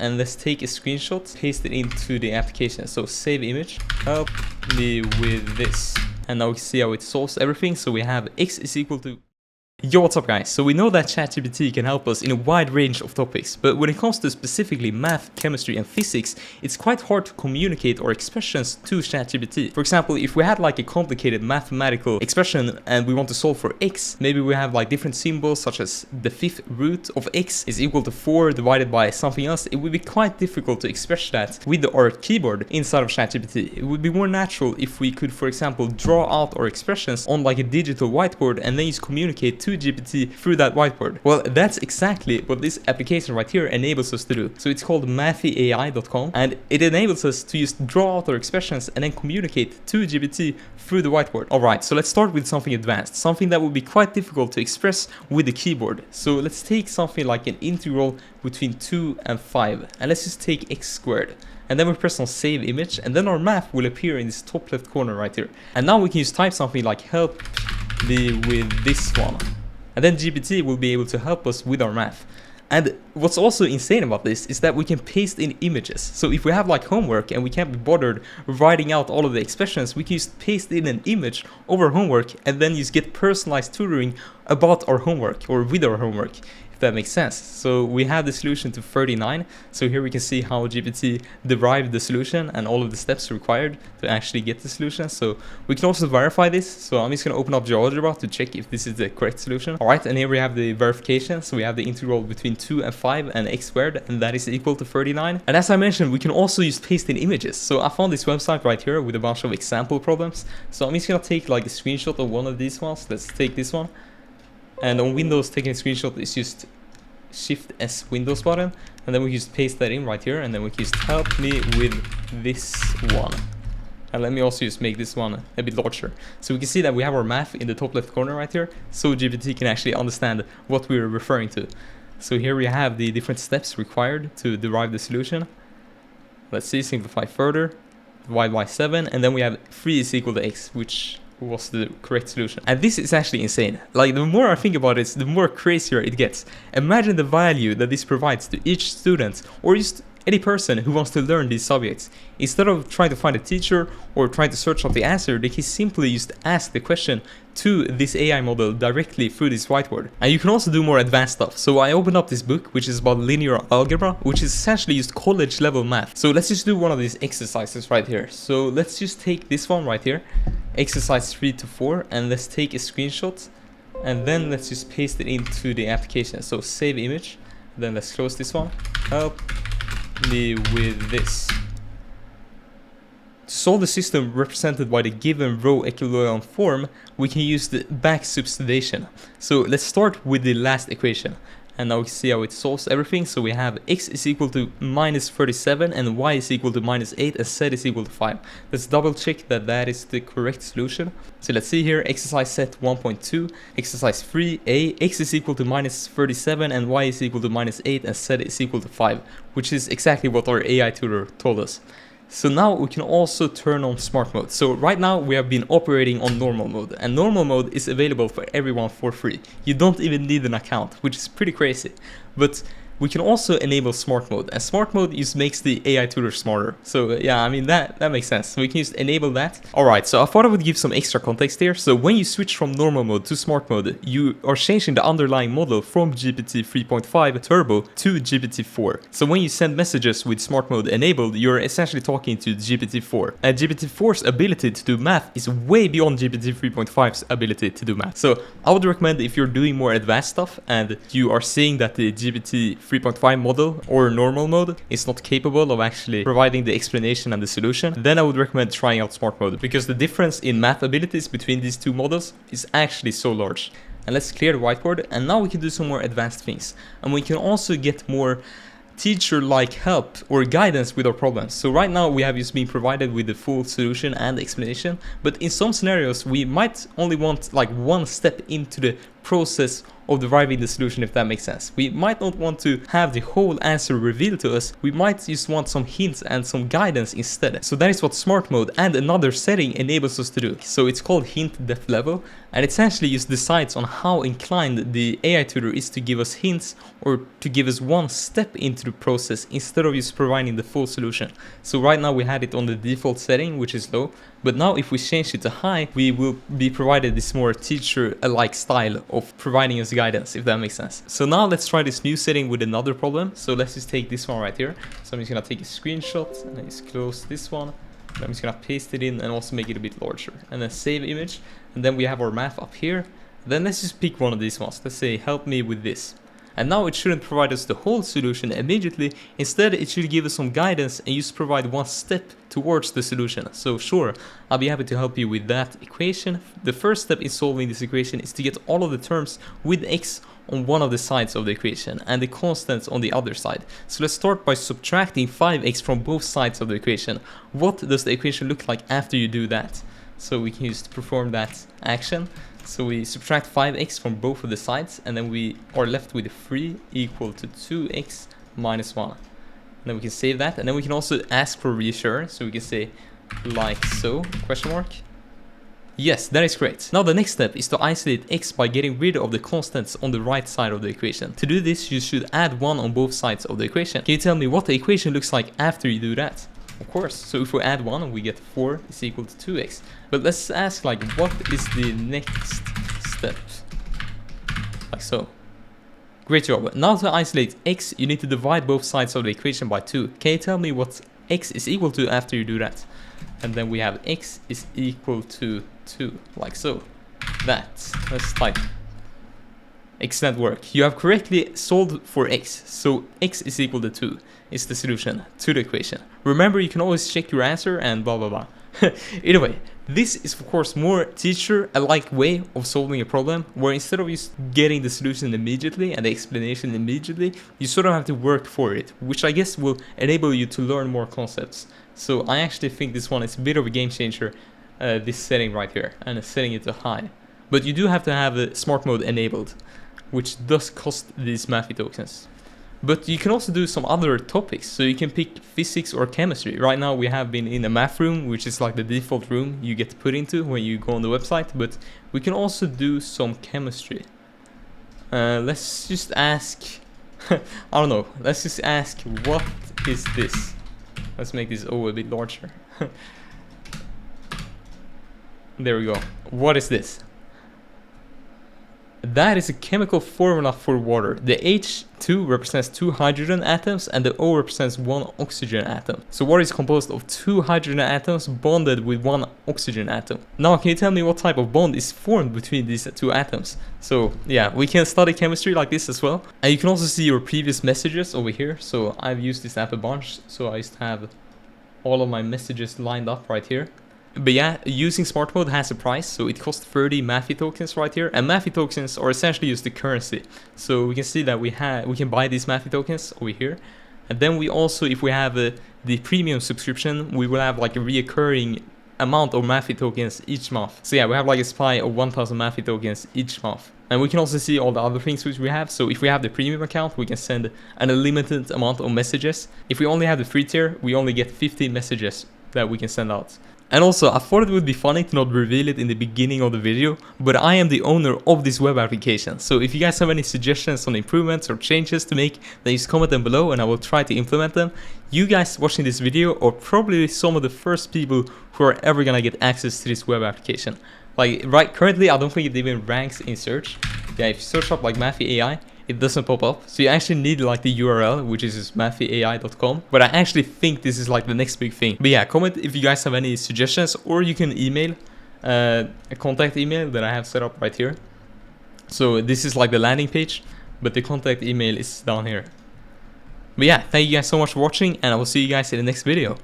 And let's take a screenshot, paste it into the application. So save image, help me with this. And now we can see how it solves everything. So we have x is equal to... Yo, what's up guys? So we know that ChatGPT can help us in a wide range of topics, but when it comes to specifically math, chemistry and physics, it's quite hard to communicate our expressions to ChatGPT. For example, if we had like a complicated mathematical expression and we want to solve for x, maybe we have like different symbols such as the fifth root of x is equal to 4 divided by something else, it would be quite difficult to express that with our keyboard inside of ChatGPT. It would be more natural if we could, for example, draw out our expressions on like a digital whiteboard and then use communicate to GPT through that whiteboard. Well, that's exactly what this application right here enables us to do. So it's called Mathi-AI.com and it enables us to just draw out our expressions and then communicate to GPT through the whiteboard. Alright, so let's start with something advanced, something that would be quite difficult to express with the keyboard. So let's take something like an integral between 2 and 5 and let's just take x squared. And then we press on save image and then our math will appear in this top left corner right here. And now we can just type something like help me with this one. And then GPT will be able to help us with our math. And what's also insane about this is that we can paste in images. So if we have like homework and we can't be bothered writing out all of the expressions, we can just paste in an image over homework and then just get personalized tutoring about our homework or with our homework. That makes sense. So we have the solution to 39. So here we can see how GPT derived the solution and all of the steps required to actually get the solution. So we can also verify this. So I'm just going to open up GeoGebra to check if this is the correct solution. All right, and here we have the verification. So we have the integral between 2 and 5 and x squared, and that is equal to 39. And as I mentioned, we can also use paste in images. So I found this website right here with a bunch of example problems. So I'm just going to take like a screenshot of one of these ones. Let's take this one. And on Windows, taking a screenshot is just Shift S Windows button, and then we just paste that in right here, and then we can just help me with this one. And let me also just make this one a bit larger. So we can see that we have our math in the top left corner right here, so GPT can actually understand what we're referring to. So here we have the different steps required to derive the solution. Let's see, simplify further, divide by 7, and then we have 3 is equal to x, which was the correct solution. And this is actually insane. Like, the more I think about it, the more crazier it gets. Imagine the value that this provides to each student or just any person who wants to learn these subjects. Instead of trying to find a teacher or trying to search out the answer, they can simply just ask the question to this AI model directly through this whiteboard. And you can also do more advanced stuff. So I opened up this book, which is about linear algebra, which is essentially just college level math. So let's just do one of these exercises right here. So let's just take this one right here, exercise 3 to 4, and let's take a screenshot and then let's just paste it into the application. So save image, then let's close this one, help me with this. To solve the system represented by the given row equilibrium form, we can use the back substitution. So let's start with the last equation. And now we can see how it solves everything. So we have x is equal to minus 37 and y is equal to minus 8 and z is equal to 5. Let's double check that that is the correct solution. So let's see here, exercise set 1.2, exercise 3a, x is equal to minus 37 and y is equal to minus 8 and z is equal to 5, which is exactly what our AI tutor told us. So now we can also turn on smart mode. So right now we have been operating on normal mode, and normal mode is available for everyone for free. You don't even need an account, which is pretty crazy. But we can also enable smart mode, and smart mode just makes the AI tutor smarter. So yeah, I mean that makes sense. So we can just enable that. Alright, so I thought I would give some extra context here. So when you switch from normal mode to smart mode, you are changing the underlying model from GPT 3.5 Turbo to GPT 4. So when you send messages with smart mode enabled, you're essentially talking to GPT 4. And GPT 4's ability to do math is way beyond GPT 3.5's ability to do math. So I would recommend, if you're doing more advanced stuff and you are seeing that the GPT 3.5 model or normal mode is not capable of actually providing the explanation and the solution, then I would recommend trying out smart mode, because the difference in math abilities between these two models is actually so large. And let's clear the whiteboard, and now we can do some more advanced things, and we can also get more teacher-like help or guidance with our problems. So right now we have just been provided with the full solution and explanation, but in some scenarios we might only want like one step into the process of deriving the solution, if that makes sense. We might not want to have the whole answer revealed to us. We might just want some hints and some guidance instead. So that is what smart mode and another setting enables us to do. So it's called hint depth level, and it essentially just decides on how inclined the AI tutor is to give us hints or to give us one step into the process instead of just providing the full solution. So right now we had it on the default setting, which is low, but now if we change it to high, we will be provided this more teacher-alike style of providing us guidance, if that makes sense. So now let's try this new setting with another problem. So let's just take this one right here. So I'm just gonna take a screenshot and just close this one. And I'm just gonna paste it in and also make it a bit larger. And then save image. And then we have our math up here. Then let's just pick one of these ones. Let's say help me with this. And now it shouldn't provide us the whole solution immediately. Instead, it should give us some guidance and just provide one step towards the solution. So sure, I'll be happy to help you with that equation. The first step in solving this equation is to get all of the terms with x on one of the sides of the equation and the constants on the other side. So let's start by subtracting 5x from both sides of the equation. What does the equation look like after you do that? So we can just perform that action. So we subtract 5x from both of the sides, and then we are left with 3 equal to 2x minus 1. And then we can save that, and then we can also ask for reassurance. So we can say like so, question mark. Yes, that is correct. Now the next step is to isolate x by getting rid of the constants on the right side of the equation. To do this, you should add 1 on both sides of the equation. Can you tell me what the equation looks like after you do that? Of course, so if we add 1, we get 4 is equal to 2x. But let's ask, like, what is the next step? Like so. Great job. Now to isolate x, you need to divide both sides of the equation by 2. Can you tell me what x is equal to after you do that? And then we have x is equal to 2, like so. That. Let's type. Excellent work. You have correctly solved for x, so x is equal to 2 is the solution to the equation. Remember, you can always check your answer and blah blah blah. Either way, this is of course more teacher-alike way of solving a problem, where instead of just getting the solution immediately and the explanation immediately, you sort of have to work for it, which I guess will enable you to learn more concepts. So I actually think this one is a bit of a game changer, this setting right here, and setting it to high. But you do have to have the smart mode enabled, which does cost these Mathi tokens. But you can also do some other topics, so you can pick physics or chemistry. Right now we have been in a math room, which is like the default room you get put into when you go on the website, but we can also do some chemistry. Let's just ask, I don't know, let's just ask, what is this? Let's make this O a bit larger. There we go. What is this? That is a chemical formula for water. The H2 represents 2 hydrogen atoms and the O represents 1 oxygen atom. So water is composed of 2 hydrogen atoms bonded with 1 oxygen atom. Now can you tell me what type of bond is formed between these 2 atoms? So yeah, we can study chemistry like this as well. And you can also see your previous messages over here. So I've used this app a bunch, so I used to have all of my messages lined up right here. But yeah, using smart mode has a price, so it costs 30 Mathi tokens right here, and Mathi tokens are essentially just the currency. So we can see that we can buy these Mathi tokens over here, and then we also, if we have the premium subscription, we will have like a reoccurring amount of Mathi tokens each month. So yeah, we have like a supply of 1000 Mathi tokens each month. And we can also see all the other things which we have. So if we have the premium account, we can send an unlimited amount of messages. If we only have the free tier, we only get 15 messages that we can send out. And also, I thought it would be funny to not reveal it in the beginning of the video, but I am the owner of this web application. So if you guys have any suggestions on improvements or changes to make, then just comment them below and I will try to implement them. You guys watching this video are probably some of the first people who are ever gonna get access to this web application. Like currently, I don't think it even ranks in search. Yeah, if you search up like Mathi-AI, it doesn't pop up. So you actually need like the URL, which is mathi.ai.com. But I actually think this is like the next big thing. But yeah, comment if you guys have any suggestions, or you can email a contact email that I have set up right here. So this is like the landing page, but the contact email is down here. But yeah, thank you guys so much for watching, and I will see you guys in the next video.